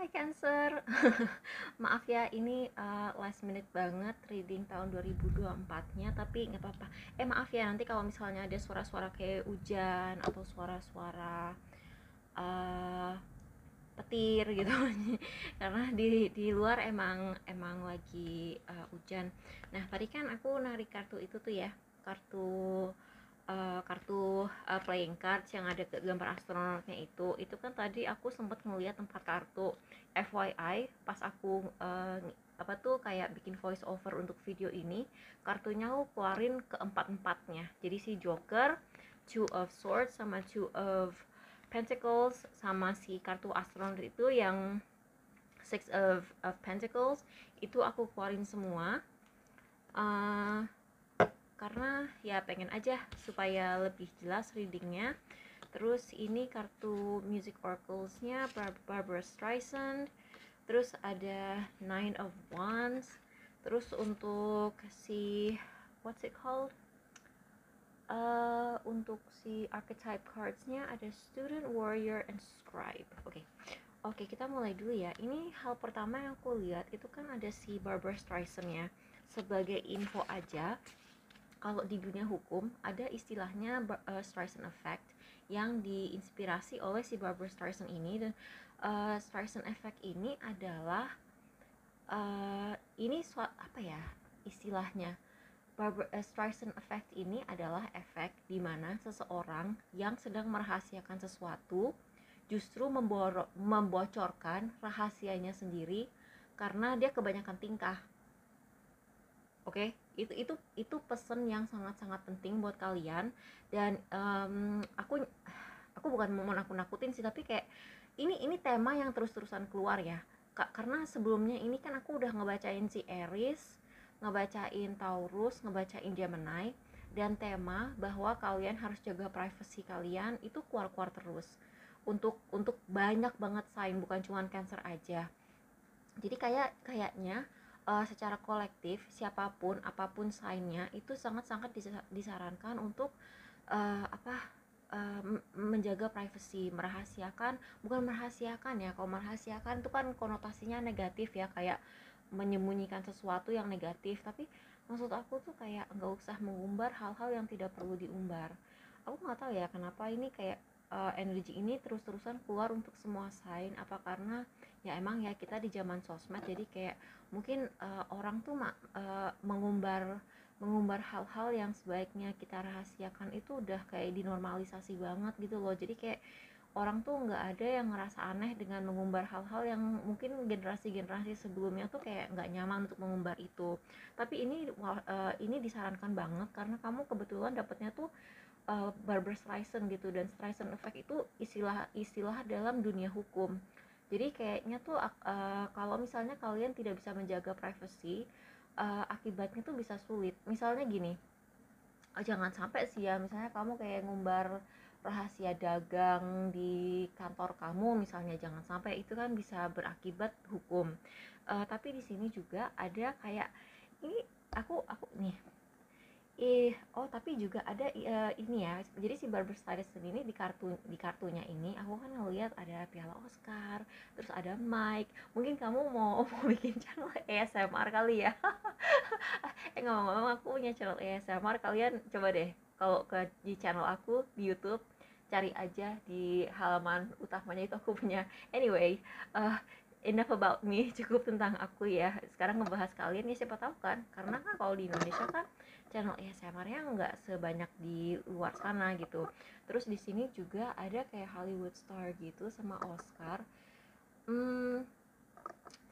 Hai Cancer. Maaf ya, ini last minute banget reading tahun 2024-nya, tapi nggak apa-apa. Maaf ya, nanti kalau misalnya ada suara-suara kayak hujan atau suara-suara uh, petir gitu. Karena di luar emang emang lagi hujan. Nah, tadi kan aku narik kartu itu tuh ya, kartu playing cards yang ada gambar astronotnya itu kan tadi aku sempat ngeliat tempat kartu. FYI, pas aku apa tuh kayak bikin voice over untuk video ini, kartunya aku keluarin keempat-empatnya. Jadi si Joker, Two of Swords, sama Two of Pentacles, sama si kartu astronot itu yang Six of Pentacles, itu aku keluarin semua. uh, karena ya pengen aja supaya lebih jelas readingnya. Terus ini kartu music oracles-nya Barbara Streisand. Terus ada Nine of Wands. Terus untuk si what's it called, untuk si archetype cards-nya ada Student, Warrior, and Scribe. Oke, kita mulai dulu ya. Ini hal pertama yang aku lihat itu kan ada si Barbara Streisand ya. Sebagai info aja, kalau di dunia hukum ada istilahnya Streisand effect yang diinspirasi oleh si Barbara Streisand ini. Dan Streisand effect ini adalah ini apa ya istilahnya, Streisand effect ini adalah efek di mana seseorang yang sedang merahasiakan sesuatu justru membocorkan rahasianya sendiri karena dia kebanyakan tingkah. Oke, itu pesan yang sangat-sangat penting buat kalian. Dan aku bukan mau nakut-nakutin sih, tapi kayak ini tema yang terus-terusan keluar ya. Karena sebelumnya ini kan aku udah ngebacain si Aries, ngebacain Taurus, ngebacain Gemini, dan tema bahwa kalian harus jaga privasi kalian itu keluar-keluar terus untuk banyak banget sign, bukan cuma Cancer aja. Jadi kayaknya secara kolektif siapapun apapun sign-nya itu sangat-sangat disarankan untuk menjaga privasi, merahasiakan. Bukan merahasiakan ya, kalau merahasiakan itu kan konotasinya negatif ya, kayak menyembunyikan sesuatu yang negatif. Tapi maksud aku tuh kayak nggak usah mengumbar hal-hal yang tidak perlu diumbar. Aku nggak tahu ya kenapa ini kayak energi ini terus-terusan keluar untuk semua sign. Apa karena ya emang ya kita di zaman sosmed, jadi kayak mungkin orang tuh mengumbar hal-hal yang sebaiknya kita rahasiakan itu udah kayak dinormalisasi banget gitu loh. Jadi kayak orang tuh nggak ada yang ngerasa aneh dengan mengumbar hal-hal yang mungkin generasi-generasi sebelumnya tuh kayak nggak nyaman untuk mengumbar itu. Tapi ini disarankan banget karena kamu kebetulan dapetnya tuh Barbara Streisand gitu. Dan Streisand effect itu istilah dalam dunia hukum. Jadi kayaknya tuh kalau misalnya kalian tidak bisa menjaga privacy, akibatnya tuh bisa sulit. Misalnya gini, jangan sampai sih ya, misalnya kamu kayak ngumbar rahasia dagang di kantor kamu misalnya, jangan sampai, itu kan bisa berakibat hukum. Tapi di sini juga ada kayak ini, aku nih, tapi juga ada ini ya. Jadi si Barbra Streisand ini di kartunya ini aku kan ngeliat ada piala Oscar, terus ada mic. Mungkin kamu mau mau bikin channel ASMR kali ya. Ngomong-ngomong, aku punya channel ASMR. Kalian coba deh kalau di channel aku di YouTube, cari aja di halaman utamanya itu aku punya. Anyway, enough about me, cukup tentang aku ya. Sekarang ngebahas kalian ya, siapa tahu kan, karena kan kalau di Indonesia kan channel ASMR-nya nggak sebanyak di luar sana gitu. Terus di sini juga ada kayak Hollywood Star gitu sama Oscar.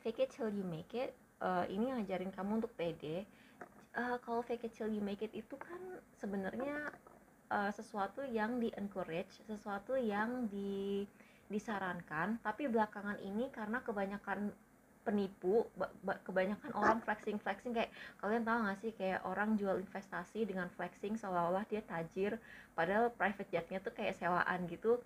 Fake it till you make it. Ini ngajarin kamu untuk pede. Kalau fake it till you make it itu kan sebenarnya sesuatu yang di encourage, sesuatu yang disarankan. Tapi belakangan ini karena kebanyakan penipu, kebanyakan orang flexing kayak, kalian tahu nggak sih, kayak orang jual investasi dengan flexing seolah-olah dia tajir, padahal private jetnya tuh kayak sewaan gitu.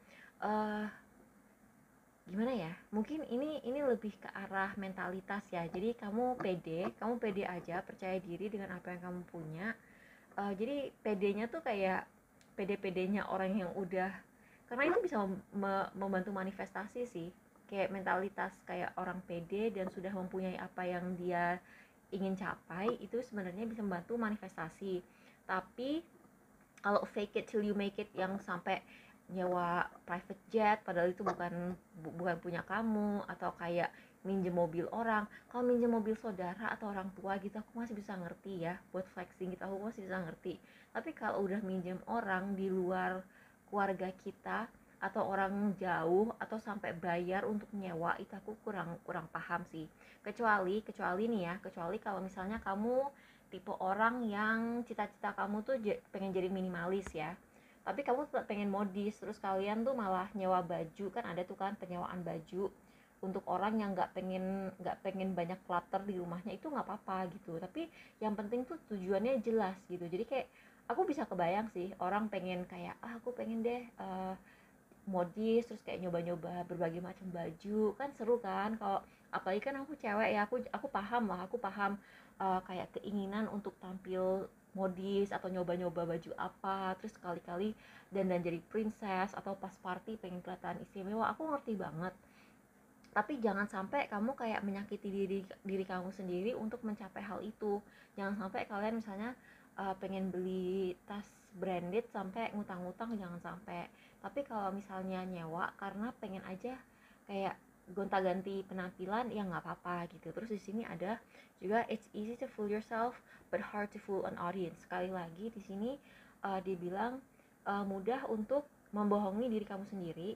Gimana ya, mungkin ini lebih ke arah mentalitas ya. Jadi kamu pede aja, percaya diri dengan apa yang kamu punya. Jadi pedenya tuh kayak pede-pedenya orang yang udah, karena itu bisa membantu manifestasi sih. kayak mentalitas kayak orang pede dan sudah mempunyai apa yang dia ingin capai, itu sebenarnya bisa membantu manifestasi. Tapi kalau fake it till you make it yang sampai nyewa private jet padahal itu bukan punya kamu, atau kayak minjem mobil orang. Kalau minjem mobil saudara atau orang tua gitu aku masih bisa ngerti ya, buat flexing gitu aku masih bisa ngerti. Tapi kalau udah minjem orang di luar keluarga kita atau orang jauh atau sampai bayar untuk nyewa, itu aku kurang kurang paham sih. Kecuali nih ya, kecuali kalau misalnya kamu tipe orang yang cita-cita kamu tuh pengen jadi minimalis ya, tapi kamu tetap pengen modis, terus kalian tuh malah nyewa baju, kan ada tuh kan penyewaan baju untuk orang yang nggak pengen banyak clutter di rumahnya, itu nggak apa-apa gitu. Tapi yang penting tuh tujuannya jelas gitu. Jadi kayak aku bisa kebayang sih orang pengen kayak aku pengen deh modis, terus kayak nyoba-nyoba berbagai macam baju, kan seru kan. Kalau apalagi kan aku cewek ya, aku paham lah, aku paham kayak keinginan untuk tampil modis atau nyoba-nyoba baju apa, terus sekali-kali dan jadi princess atau pas party pengen kelihatan istimewa, aku ngerti banget. Tapi jangan sampai kamu kayak menyakiti diri diri kamu sendiri untuk mencapai hal itu. Jangan sampai kalian misalnya pengen beli tas branded sampai ngutang-ngutang, jangan sampai. Tapi kalau misalnya nyewa karena pengen aja kayak gonta-ganti penampilan, ya nggak apa-apa gitu. Terus di sini ada juga it's easy to fool yourself but hard to fool an audience. Sekali lagi di sini dibilang mudah untuk membohongi diri kamu sendiri,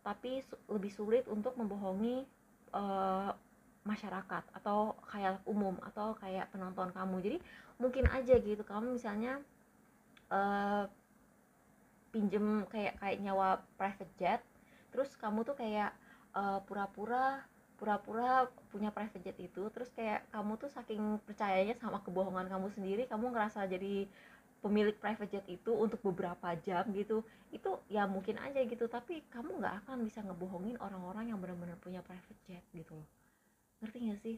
tapi lebih sulit untuk membohongi uh, masyarakat atau kayak umum atau kayak penonton kamu. Jadi mungkin aja gitu kamu misalnya uh, pinjem kayak kayak nyawa private jet, terus kamu tuh kayak pura-pura pura-pura punya private jet itu, terus kayak kamu tuh saking percayanya sama kebohongan kamu sendiri, kamu ngerasa jadi pemilik private jet itu untuk beberapa jam gitu. Itu ya mungkin aja gitu, tapi kamu nggak akan bisa ngebohongin orang-orang yang benar-benar punya private jet gitu loh. Ngerti nggak sih?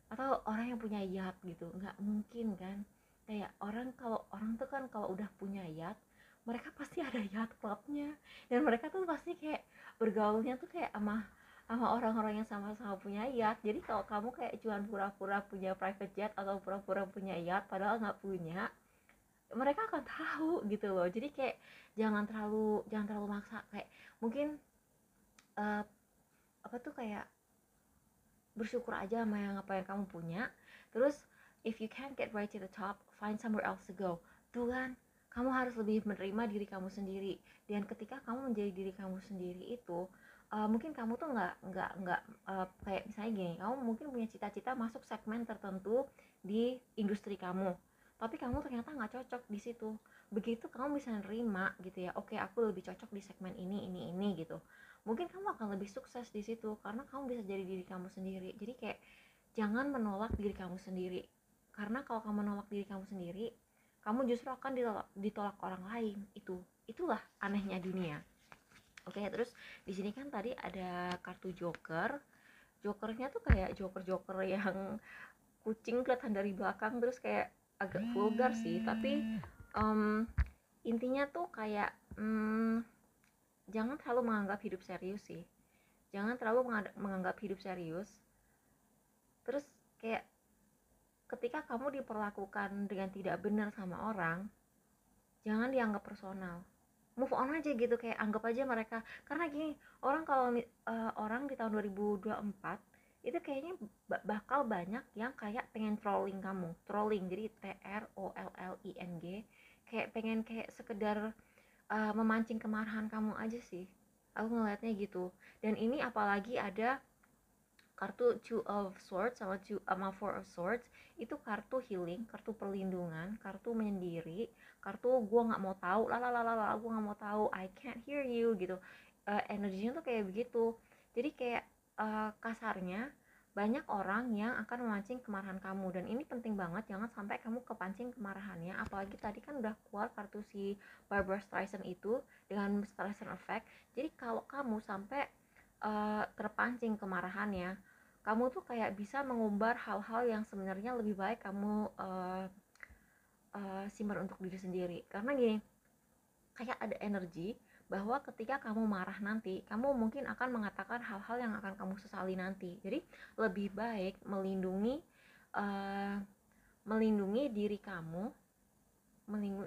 Atau orang yang punya yacht gitu, nggak mungkin kan. Kayak kalau orang tuh kan kalau udah punya yacht, mereka pasti ada yacht clubnya, dan mereka tuh pasti kayak bergaulnya tuh kayak sama sama orang-orang yang sama-sama punya yacht. Jadi kalau kamu kayak cuman pura-pura punya private jet atau pura-pura punya yacht padahal nggak punya, mereka akan tahu gitu loh. Jadi kayak jangan terlalu maksa. Kayak mungkin uh, apa tuh kayak bersyukur aja sama apa yang kamu punya. Terus if you can't get right to the top, find somewhere else to go. Tuh kan, kamu harus lebih menerima diri kamu sendiri. Dan ketika kamu menjadi diri kamu sendiri itu, mungkin kamu tuh nggak kayak misalnya gini, kamu mungkin punya cita-cita masuk segmen tertentu di industri kamu, tapi kamu ternyata nggak cocok di situ. Begitu kamu bisa nerima gitu ya, oke aku lebih cocok di segmen ini gitu, mungkin kamu akan lebih sukses di situ karena kamu bisa jadi diri kamu sendiri. Jadi kayak jangan menolak diri kamu sendiri, karena kalau kamu menolak diri kamu sendiri, kamu justru akan ditolak orang lain. Itulah anehnya dunia. Oke, terus di sini kan tadi ada kartu joker. Jokernya tuh kayak joker-joker yang kucing kelihatan dari belakang, terus kayak agak vulgar sih, tapi um, intinya tuh kayak jangan terlalu menganggap hidup serius sih. Jangan terlalu menganggap hidup serius. Terus kayak ketika kamu diperlakukan dengan tidak benar sama orang, jangan dianggap personal. Move on aja gitu, kayak anggap aja mereka. Karena gini, orang kalau orang di tahun 2024 itu kayaknya bakal banyak yang kayak pengen trolling kamu. Trolling jadi TROLLING, kayak pengen kayak sekedar memancing kemarahan kamu aja sih. Aku ngelihatnya gitu. Dan ini apalagi ada kartu Two of Swords sama Four of Swords, itu kartu healing, kartu perlindungan, kartu menyendiri, kartu gue nggak mau tahu, lalalala, gue nggak mau tahu, I can't hear you gitu. Energinya tuh kayak begitu. Jadi kayak kasarnya banyak orang yang akan memancing kemarahan kamu, dan ini penting banget jangan sampai kamu kepancing kemarahannya. Apalagi tadi kan udah keluar kartu si Barbara Streisand itu dengan Streisand effect. Jadi kalau kamu sampai terpancing kemarahannya, kamu tuh kayak bisa mengumbar hal-hal yang sebenarnya lebih baik kamu simpan untuk diri sendiri. Karena gini, kayak ada energi bahwa ketika kamu marah nanti, kamu mungkin akan mengatakan hal-hal yang akan kamu sesali nanti. Jadi lebih baik melindungi diri kamu,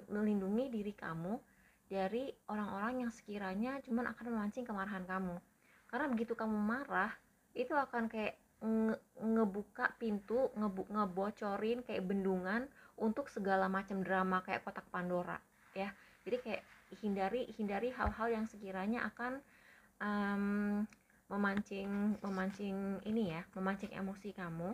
melindungi diri kamu dari orang-orang yang sekiranya cuman akan memancing kemarahan kamu. Karena begitu kamu marah, itu akan kayak ngebuka pintu, ngebocorin kayak bendungan untuk segala macam drama kayak kotak Pandora, ya. Jadi kayak hindari hal-hal yang sekiranya akan memancing ini ya, memancing emosi kamu.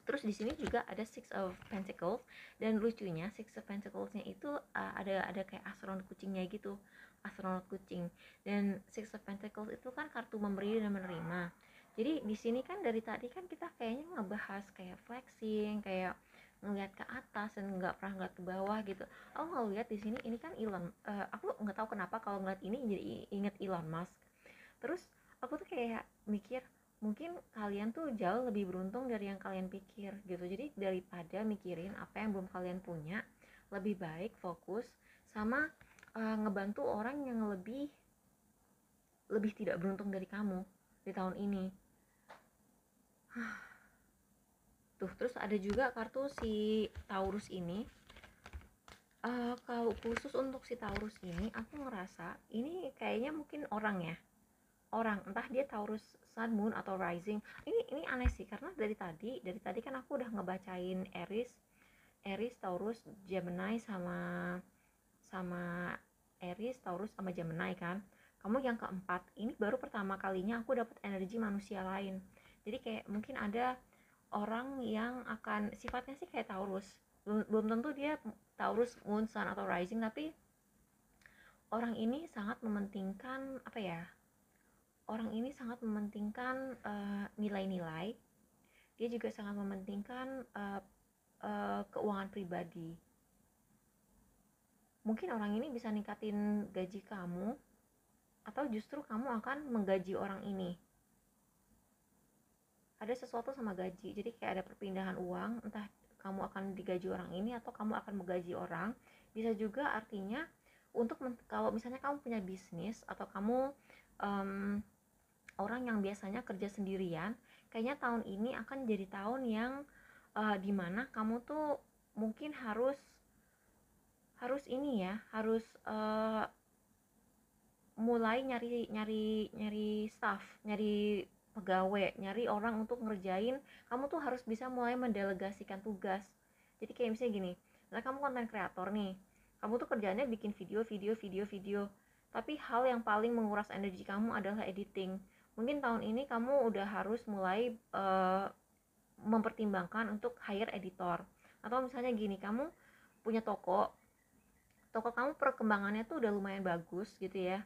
Terus di sini juga ada Six of Pentacles, dan lucunya Six of Pentacles-nya itu ada kayak astronot kucingnya gitu, astronot kucing. Dan Six of Pentacles itu kan kartu memberi dan menerima. Jadi di sini kan dari tadi kan kita kayaknya ngebahas kayak flexing, kayak ngelihat ke atas dan nggak pernah ngeliat ke bawah gitu. Aku ngeliat di sini ini kan Elon, aku nggak tahu kenapa kalau ngeliat ini jadi inget Elon Musk. Terus aku tuh kayak mikir, mungkin kalian tuh jauh lebih beruntung dari yang kalian pikir gitu. Jadi daripada mikirin apa yang belum kalian punya, lebih baik fokus sama ngebantu orang yang lebih tidak beruntung dari kamu di tahun ini. Tuh, terus ada juga kartu si Taurus ini. Kalau khusus untuk si Taurus ini, aku ngerasa ini kayaknya mungkin orang, entah dia Taurus Sun, Moon, atau Rising. Ini aneh sih, karena dari tadi kan aku udah ngebacain Aries, Taurus, Gemini, sama Aries, Taurus, sama Gemini kan. Kamu yang keempat, ini baru pertama kalinya aku dapat energi manusia lain. Jadi kayak mungkin ada orang yang akan sifatnya sih kayak Taurus, belum tentu dia Taurus, Moon, Sun, atau Rising, tapi orang ini sangat mementingkan apa ya, orang ini sangat mementingkan nilai-nilai. Dia juga sangat mementingkan keuangan pribadi. Mungkin orang ini bisa ningkatin gaji kamu, atau justru kamu akan menggaji orang ini. Ada sesuatu sama gaji, jadi kayak ada perpindahan uang, entah kamu akan digaji orang ini atau kamu akan menggaji orang. Bisa juga artinya untuk kalau misalnya kamu punya bisnis atau kamu orang yang biasanya kerja sendirian, kayaknya tahun ini akan jadi tahun yang dimana kamu tuh mungkin harus ini ya, harus mulai nyari staff, nyari pegawai, nyari orang untuk ngerjain. Kamu tuh harus bisa mulai mendelegasikan tugas. Jadi kayak misalnya gini, misalnya kamu konten kreator nih, kamu tuh kerjaannya bikin video, tapi hal yang paling menguras energi kamu adalah editing. Mungkin tahun ini kamu udah harus mulai mempertimbangkan untuk hire editor. Atau misalnya gini, kamu punya toko kamu perkembangannya tuh udah lumayan bagus gitu ya,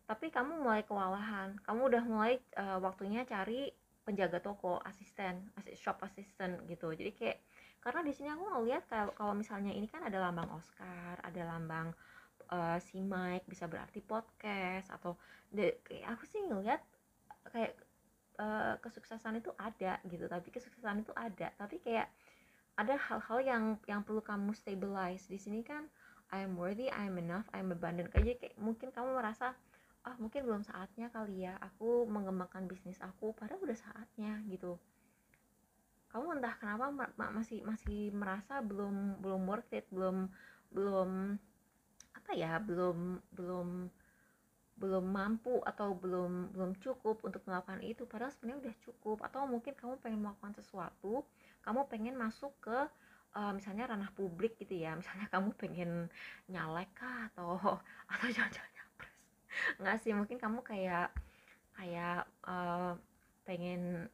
tapi kamu mulai kewalahan, kamu udah mulai waktunya cari penjaga toko, shop assistant gitu. Jadi kayak, karena di sini aku ngeliat kalau misalnya ini kan ada lambang Oscar, ada lambang si Mike, bisa berarti podcast, atau kayak aku sih ngeliat kayak kesuksesan itu ada gitu, tapi kayak ada hal-hal yang perlu kamu stabilize. Di sini kan I am worthy, I am enough, I am abundant. Kayak mungkin kamu merasa mungkin belum saatnya kali ya aku mengembangkan bisnis aku, padahal udah saatnya gitu. Kamu entah kenapa masih merasa belum worth it, belum apa ya, belum mampu, atau belum cukup untuk melakukan itu, padahal sebenarnya udah cukup. Atau mungkin kamu pengen melakukan sesuatu, kamu pengen masuk ke misalnya ranah publik gitu ya, misalnya kamu pengen nyalek kah, atau jangan-jangan nyapres, nggak sih, mungkin kamu kayak pengen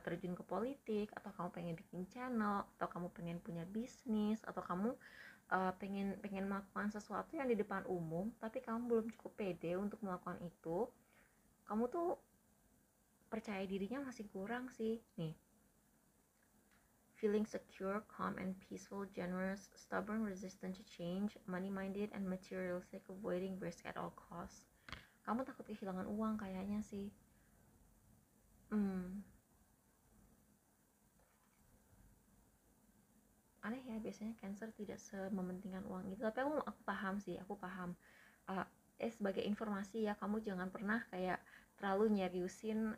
terjun ke politik, atau kamu pengen bikin channel, atau kamu pengen punya bisnis, atau kamu pengen melakukan sesuatu yang di depan umum, tapi kamu belum cukup pede untuk melakukan itu. Kamu tuh percaya dirinya masih kurang sih. Nih, feeling secure, calm and peaceful, generous, stubborn, resistant to change, money-minded and materialistic, avoiding risk at all costs. Kamu takut kehilangan uang kayaknya sih. Aneh ya, biasanya Cancer tidak semementingkan uang itu, tapi aku paham sih, sebagai informasi ya, kamu jangan pernah kayak terlalu nyeriusin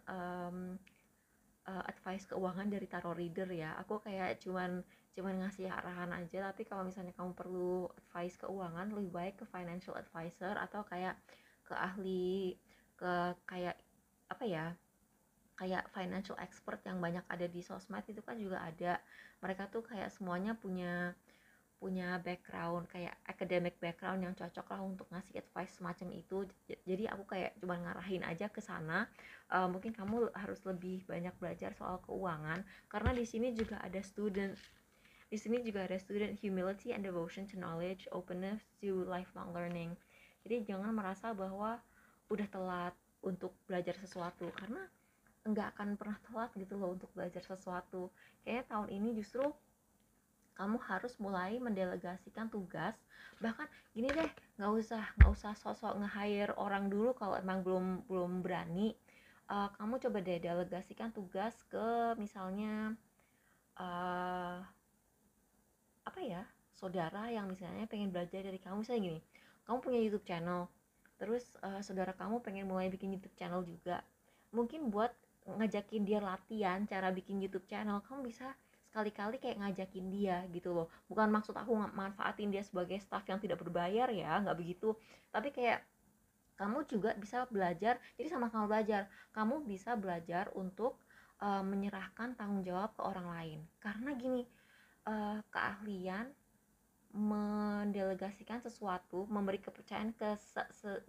advice keuangan dari tarot reader ya. Aku kayak cuman ngasih arahan aja, tapi kalau misalnya kamu perlu advice keuangan, lebih baik ke financial advisor atau kayak ke ahli, ke kayak apa ya, kayak financial expert yang banyak ada di sosmed itu kan juga ada. Mereka tuh kayak semuanya punya punya background kayak academic background yang cocok lah untuk ngasih advice semacam itu. Jadi aku kayak cuma ngarahin aja ke sana. Mungkin kamu harus lebih banyak belajar soal keuangan karena di sini juga ada student humility and devotion to knowledge, openness to lifelong learning. Jadi jangan merasa bahwa udah telat untuk belajar sesuatu, karena nggak akan pernah telat gitu loh untuk belajar sesuatu. Kayaknya tahun ini justru kamu harus mulai mendelegasikan tugas. Bahkan gini deh, nggak usah sosok nge-hire orang dulu kalau emang belum belum berani. Kamu coba deh delegasikan tugas ke misalnya uh, apa ya, saudara yang misalnya pengen belajar dari kamu. Misalnya gini, kamu punya YouTube channel, terus saudara kamu pengen mulai bikin YouTube channel juga. Mungkin buat ngajakin dia latihan cara bikin YouTube channel, kamu bisa sekali-kali kayak ngajakin dia gitu loh. Bukan maksud aku manfaatin dia sebagai staff yang tidak berbayar ya, nggak begitu. Tapi kayak kamu juga bisa belajar, jadi sama-sama belajar. Kamu bisa belajar untuk menyerahkan tanggung jawab ke orang lain. Karena gini, keahlian mendelegasikan sesuatu, memberi kepercayaan ke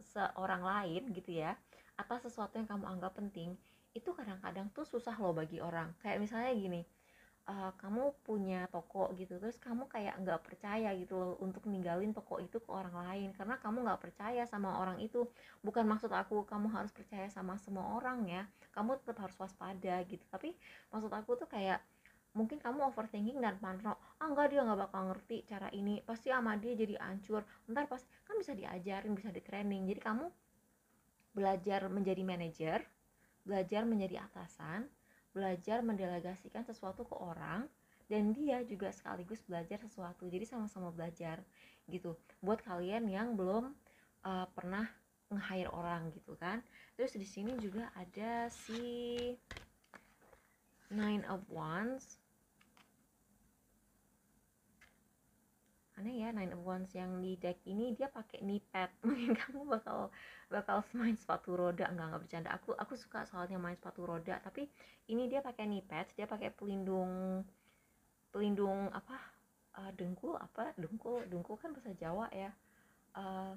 seorang lain gitu ya, atas sesuatu yang kamu anggap penting, itu kadang-kadang tuh susah loh bagi orang. Kayak misalnya gini, kamu punya toko gitu, terus kamu kayak nggak percaya gitu loh untuk ninggalin toko itu ke orang lain karena kamu nggak percaya sama orang itu. Bukan maksud aku kamu harus percaya sama semua orang ya, kamu tetap harus waspada gitu, tapi maksud aku tuh kayak mungkin kamu overthinking dan parno, enggak, dia nggak bakal ngerti cara ini, pasti sama dia jadi hancur, ntar pasti kan bisa diajarin, bisa di training. Jadi kamu belajar menjadi manajer, belajar menjadi atasan, belajar mendelegasikan sesuatu ke orang, dan dia juga sekaligus belajar sesuatu. Jadi sama-sama belajar gitu. Buat kalian yang belum pernah nge-hire orang gitu kan. Terus di sini juga ada si Nine of Wands. Aneh ya, Nine of Wands yang di deck ini dia pakai knee pad. Mungkin kamu bakal main sepatu roda. Enggak bercanda. Aku suka soalnya main sepatu roda, tapi ini dia pakai knee pad, dia pakai pelindung pelindung apa, dengkul, apa dengkul kan bahasa Jawa ya. Uh,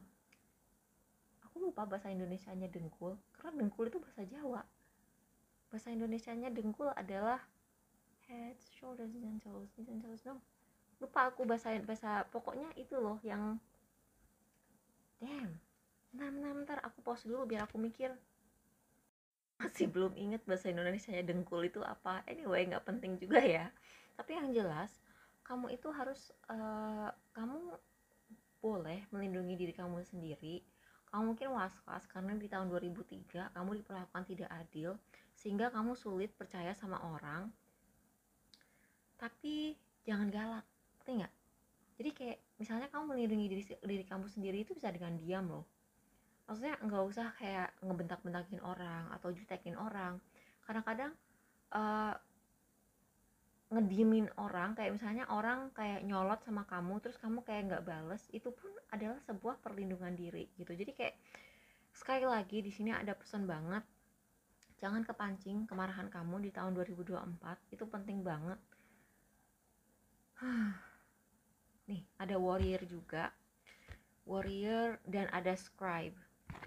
aku lupa bahasa Indonesianya dengkul, karena dengkul itu bahasa Jawa. Bahasa Indonesianya dengkul adalah head, shoulders, and toes, no, lupa aku bahasa bahasa pokoknya itu loh yang damn. Ntar aku pause dulu biar aku mikir. Masih belum inget bahasa Indonesianya dengkul itu apa. Anyway, nggak penting juga ya. Tapi yang jelas kamu itu harus kamu boleh melindungi diri kamu sendiri. Kamu mungkin was-was karena di tahun 2003 kamu diperlakukan tidak adil sehingga kamu sulit percaya sama orang. Tapi jangan galak, ngerti nggak? Jadi kayak misalnya kamu melindungi diri kamu sendiri itu bisa dengan diam loh. Maksudnya nggak usah kayak ngebentak-bentakin orang atau jutekin orang. Kadang-kadang uh, ngediemin orang, kayak misalnya orang kayak nyolot sama kamu terus kamu kayak nggak bales, itu pun adalah sebuah perlindungan diri gitu. Jadi kayak sekali lagi di sini ada pesan banget, jangan kepancing kemarahan kamu di tahun 2024, itu penting banget. Nih ada warrior juga, warrior, dan ada scribe.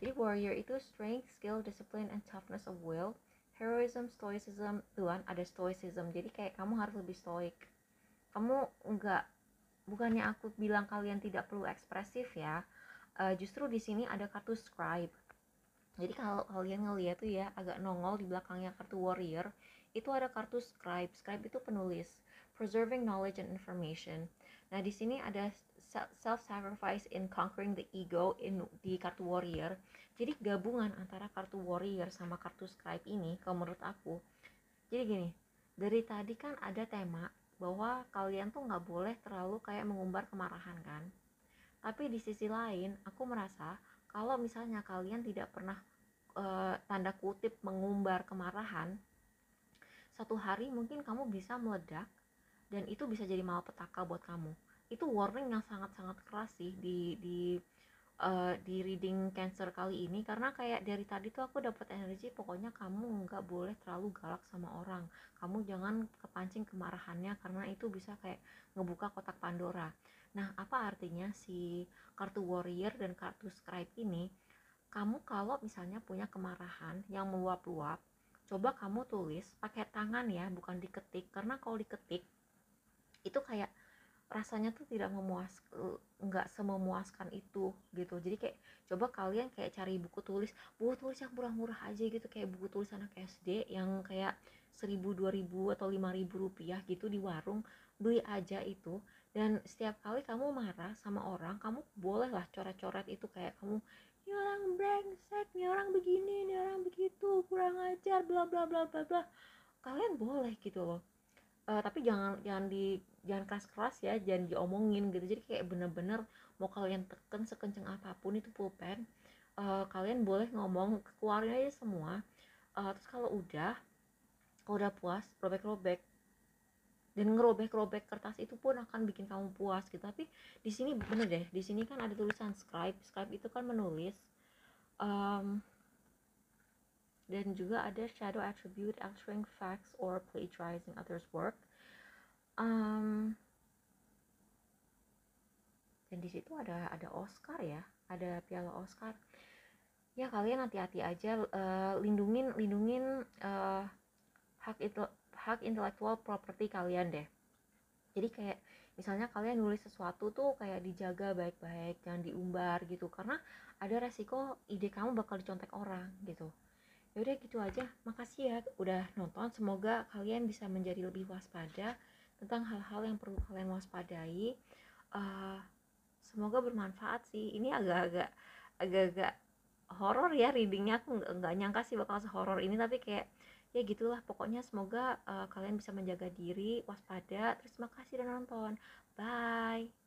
Jadi warrior itu strength, skill, discipline, and toughness of will. Heroism, stoicism, tuan ada stoicism. Jadi kayak kamu harus lebih stoik. Kamu enggak, bukannya aku bilang kalian tidak perlu ekspresif ya. Justru di sini ada kartu scribe. Jadi kalau kalian ngeliat tuh ya, agak nongol di belakangnya kartu warrior, itu ada kartu scribe. Scribe itu penulis, preserving knowledge and information. Nah, di sini ada self-sacrifice in conquering the ego di kartu warrior. Jadi gabungan antara kartu warrior sama kartu scribe ini, kalau menurut aku. Jadi gini, dari tadi kan ada tema bahwa kalian tuh nggak boleh terlalu kayak mengumbar kemarahan kan. Tapi di sisi lain, aku merasa kalau misalnya kalian tidak pernah tanda kutip mengumbar kemarahan, satu hari mungkin kamu bisa meledak dan itu bisa jadi malapetaka buat kamu. Itu warning yang sangat-sangat keras sih di reading Cancer kali ini, karena kayak dari tadi tuh aku dapat energi pokoknya kamu nggak boleh terlalu galak sama orang, kamu jangan kepancing kemarahannya karena itu bisa kayak ngebuka kotak Pandora. Nah, apa artinya si kartu warrior dan kartu scribe ini? Kamu kalau misalnya punya kemarahan yang meluap-luap, coba kamu tulis pakai tangan ya, bukan diketik, karena kalau diketik itu kayak rasanya tuh tidak nggak sememuaskan itu gitu. Jadi kayak coba kalian kayak cari buku tulis yang murah-murah aja gitu, kayak buku tulis anak SD yang kayak 1.000, 2.000 atau 5.000 rupiah gitu di warung, beli aja itu. Dan setiap kali kamu marah sama orang, kamu bolehlah coret-coret itu, kayak kamu, ini orang brengsek, ini orang begini, ini orang begitu, kurang ajar, bla bla bla bla bla, kalian boleh gitu loh. Tapi jangan keras-keras ya, jangan diomongin gitu. Jadi kayak bener-bener mau kalian tekan sekenceng apapun itu pulpen, kalian boleh ngomong, keluarin aja semua. Terus kalau udah puas, robek-robek. Dan ngerobek-robek kertas itu pun akan bikin kamu puas gitu. Tapi di sini bener deh, di sini kan ada tulisan scribe itu kan menulis. um, dan juga ada shadow attribute, altering facts or plagiarizing others work. um, dan di situ ada Oscar ya, ada piala Oscar ya. Kalian hati-hati aja, lindungin hak itu, hak intellectual property kalian deh. Jadi kayak misalnya kalian nulis sesuatu tuh kayak dijaga baik-baik, jangan diumbar gitu, karena ada resiko ide kamu bakal dicontek orang gitu. Ya udah gitu aja, makasih ya udah nonton, semoga kalian bisa menjadi lebih waspada tentang hal-hal yang perlu kalian waspadai. uh, Semoga bermanfaat sih. Ini agak-agak horor ya readingnya, aku nggak nyangka sih bakal sehoror ini, tapi kayak ya gitulah pokoknya. Semoga kalian bisa menjaga diri, waspada. Terima kasih udah nonton, bye.